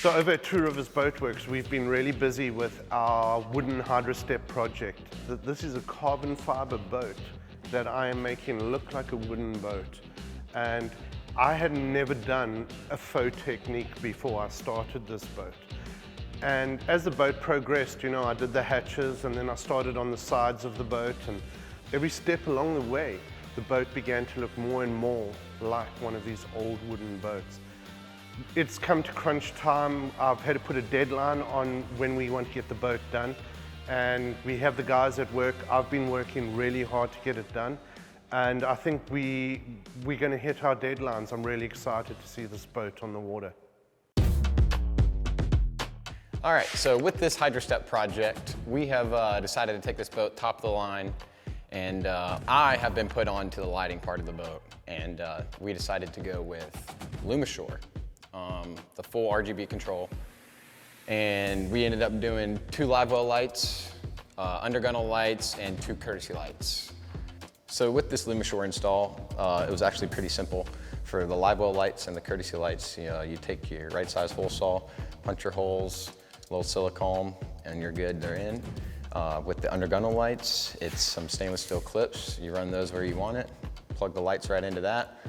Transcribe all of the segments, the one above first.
So over at Two Rivers Boatworks, we've been really busy with our wooden HydraStepp project. This is a carbon fiber boat that I am making look like a wooden boat. And I had never done a faux technique before I started this boat. And as the boat progressed, I did the hatches, and then I started on the sides of the boat, and every step along the way, the boat began to look more and more like one of these old wooden boats. It's come to crunch time. I've had to put a deadline on when we want to get the boat done, and we have the guys at work. I've been working really hard to get it done, and I think we're going to hit our deadlines. I'm really excited to see this boat on the water. All right, so with this HydraStepp project, we have decided to take this boat top of the line, and I have been put on to the lighting part of the boat, and we decided to go with Luma, the full RGB control, and we ended up doing 2 live well lights, undergunnel lights, and 2 courtesy lights. So with this Luma install, it was actually pretty simple. For the live well lights and the courtesy lights, you take your right size hole saw, punch your holes, a little silicone, and you're good, they're in. With the undergunnel lights, it's some stainless steel clips. You run those where you want it, plug the lights right into that,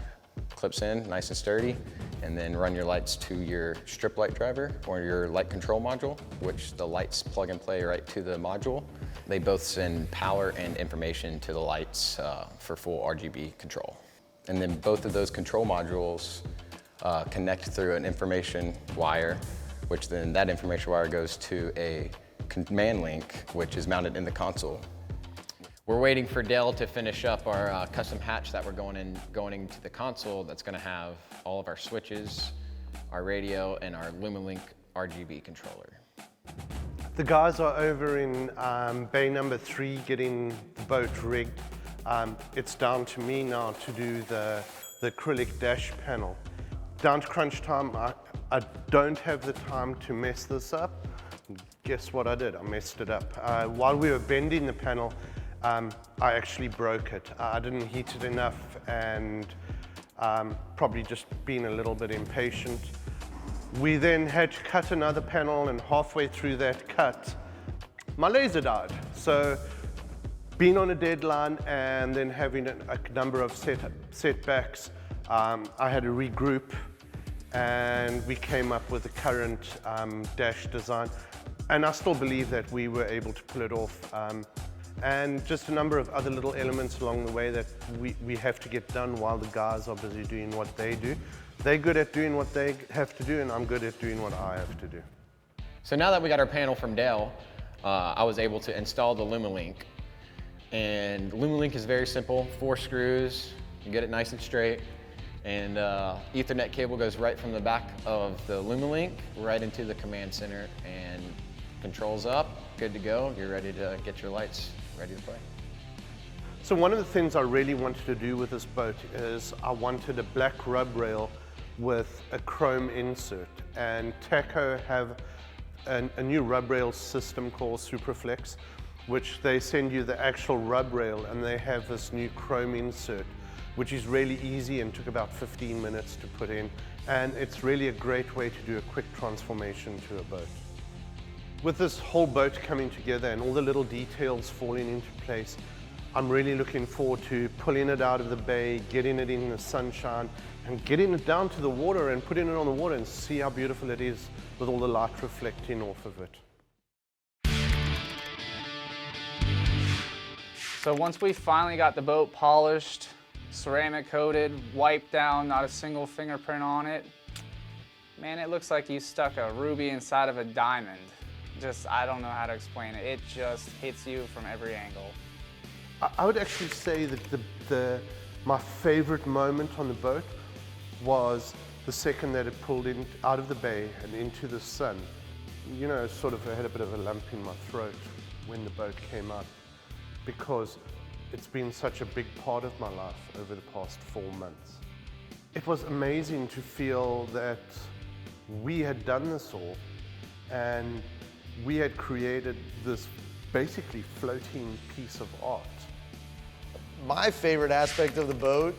clips in, nice and sturdy, and then run your lights to your strip light driver or your light control module, which the lights plug and play right to the module. They both send power and information to the lights for full RGB control. And then both of those control modules connect through an information wire, which then that information wire goes to a command link, which is mounted in the console. We're waiting for Dell to finish up our custom hatch that we're going into the console. That's going to have all of our switches, our radio, and our Luma RGB controller. The guys are over in bay number 3 getting the boat rigged. It's down to me now to do the acrylic dash panel. Down to crunch time, I don't have the time to mess this up. Guess what I did? I messed it up. While we were bending the panel, I actually broke it. I didn't heat it enough, and probably just being a little bit impatient. We then had to cut another panel, and halfway through that cut, my laser died. So being on a deadline and then having a number of setbacks, I had to regroup, and we came up with the current dash design. And I still believe that we were able to pull it off. And just a number of other little elements along the way that we have to get done while the guys are busy doing what they do. They're good at doing what they have to do, and I'm good at doing what I have to do. So now that we got our panel from Dell, I was able to install the Luma. And Luma is very simple, 4 screws, you get it nice and straight, and Ethernet cable goes right from the back of the Luma right into the command center, and controls up, good to go, you're ready to get your lights ready to play. So one of the things I really wanted to do with this boat is I wanted a black rub rail with a chrome insert, and TACO have a new rub rail system called SuproFlex, which they send you the actual rub rail, and they have this new chrome insert, which is really easy and took about 15 minutes to put in, and it's really a great way to do a quick transformation to a boat. With this whole boat coming together and all the little details falling into place, I'm really looking forward to pulling it out of the bay, getting it in the sunshine, and getting it down to the water and putting it on the water and see how beautiful it is with all the light reflecting off of it. So once we finally got the boat polished, ceramic coated, wiped down, not a single fingerprint on it, man, it looks like you stuck a ruby inside of a diamond. I don't know how to explain it. It just hits you from every angle. I would actually say that my favorite moment on the boat was the second that it pulled in out of the bay and into the sun. Sort of I had a bit of a lump in my throat when the boat came out, because it's been such a big part of my life over the past 4 months. It was amazing to feel that we had done this all, and we had created this basically floating piece of art. My favorite aspect of the boat,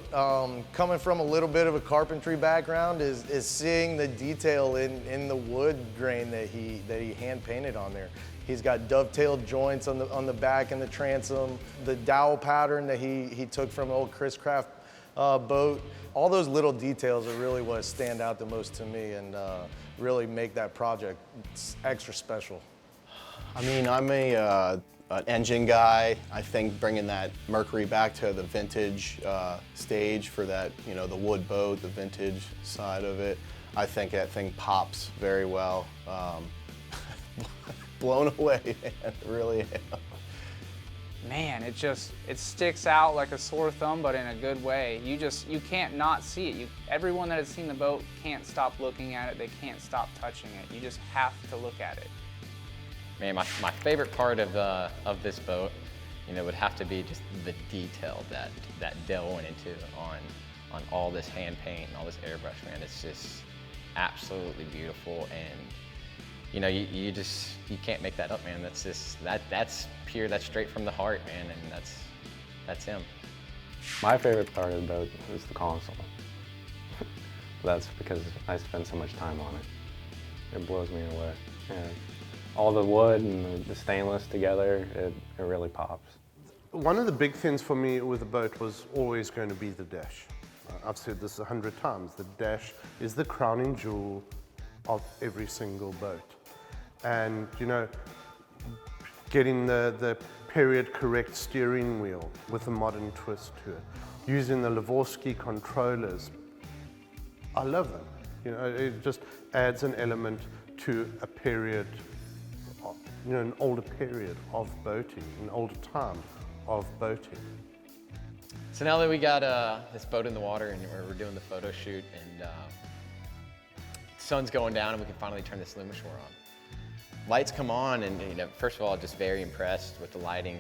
coming from a little bit of a carpentry background, is seeing the detail in the wood grain that he hand painted on there. He's got dovetailed joints on the back and the transom, the dowel pattern that he took from an old Chris Craft boat. All those little details are really what stand out the most to me and really make that project extra special. I mean, I'm an engine guy. I think bringing that Mercury back to the vintage stage for that, the wood boat, the vintage side of it, I think that thing pops very well. Blown away, man, really am. Man, it sticks out like a sore thumb, but in a good way. You can't not see it. Everyone that has seen the boat can't stop looking at it. They can't stop touching it. You just have to look at it. Man, my favorite part of this boat, would have to be just the detail that Dell went into on all this hand paint and all this airbrush, man. It's just absolutely beautiful, and you can't make that up, man. That's pure, that's straight from the heart, man, and that's him. My favorite part of the boat is the console. That's because I spend so much time on it. It blows me away. And all the wood and the stainless together, it really pops. One of the big things for me with the boat was always going to be the dash. I've said this 100 times. The dash is the crowning jewel of every single boat. And, getting the period correct steering wheel with a modern twist to it, using the Lavorsky controllers, I love them. It just adds an element to a period, an older period of boating, an older time of boating. So now that we got this boat in the water and we're doing the photo shoot, and the sun's going down and we can finally turn this Luma shore on. Lights come on, and first of all, just very impressed with the lighting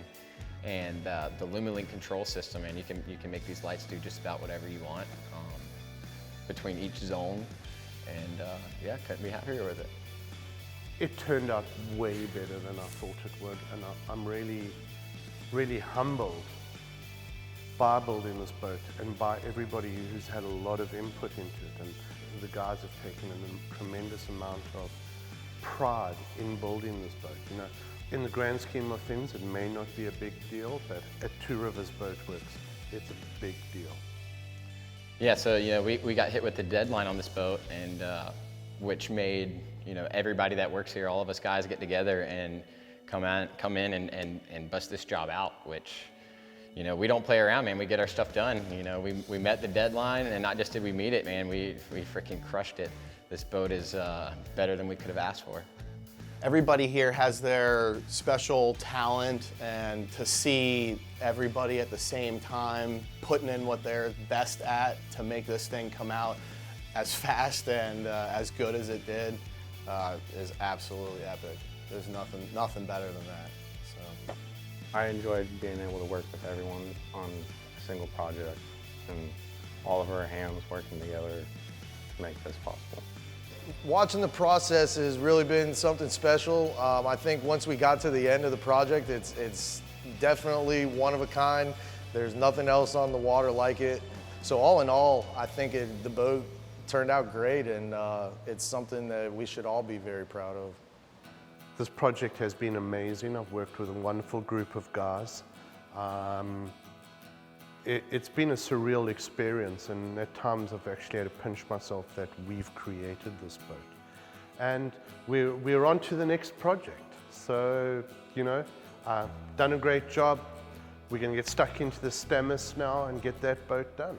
and the Luma Link control system. And you can make these lights do just about whatever you want between each zone. And yeah, couldn't be happier with it. It turned out way better than I thought it would, and I'm really, really humbled by building this boat and by everybody who's had a lot of input into it. And the guys have taken a tremendous amount of pride in building this boat. In the grand scheme of things, it may not be a big deal, but at Two Rivers Boatworks, it's a big deal. Yeah, so we got hit with the deadline on this boat, and which made everybody that works here, all of us guys, get together and come in and bust this job out. Which we don't play around, man. We get our stuff done. We met the deadline, and not just did we meet it, man. We freaking crushed it. This boat is better than we could have asked for. Everybody here has their special talent, and to see everybody at the same time putting in what they're best at to make this thing come out as fast and as good as it did is absolutely epic. There's nothing better than that. So I enjoyed being able to work with everyone on a single project and all of our hands working together to make this possible. Watching the process has really been something special. I think once we got to the end of the project, it's definitely one of a kind. There's nothing else on the water like it. So all in all, I think the boat turned out great, and it's something that we should all be very proud of. This project has been amazing. I've worked with a wonderful group of guys. It's been a surreal experience, and at times I've actually had to pinch myself that we've created this boat. And we're on to the next project. So, done a great job. We're going to get stuck into the Stammus now and get that boat done.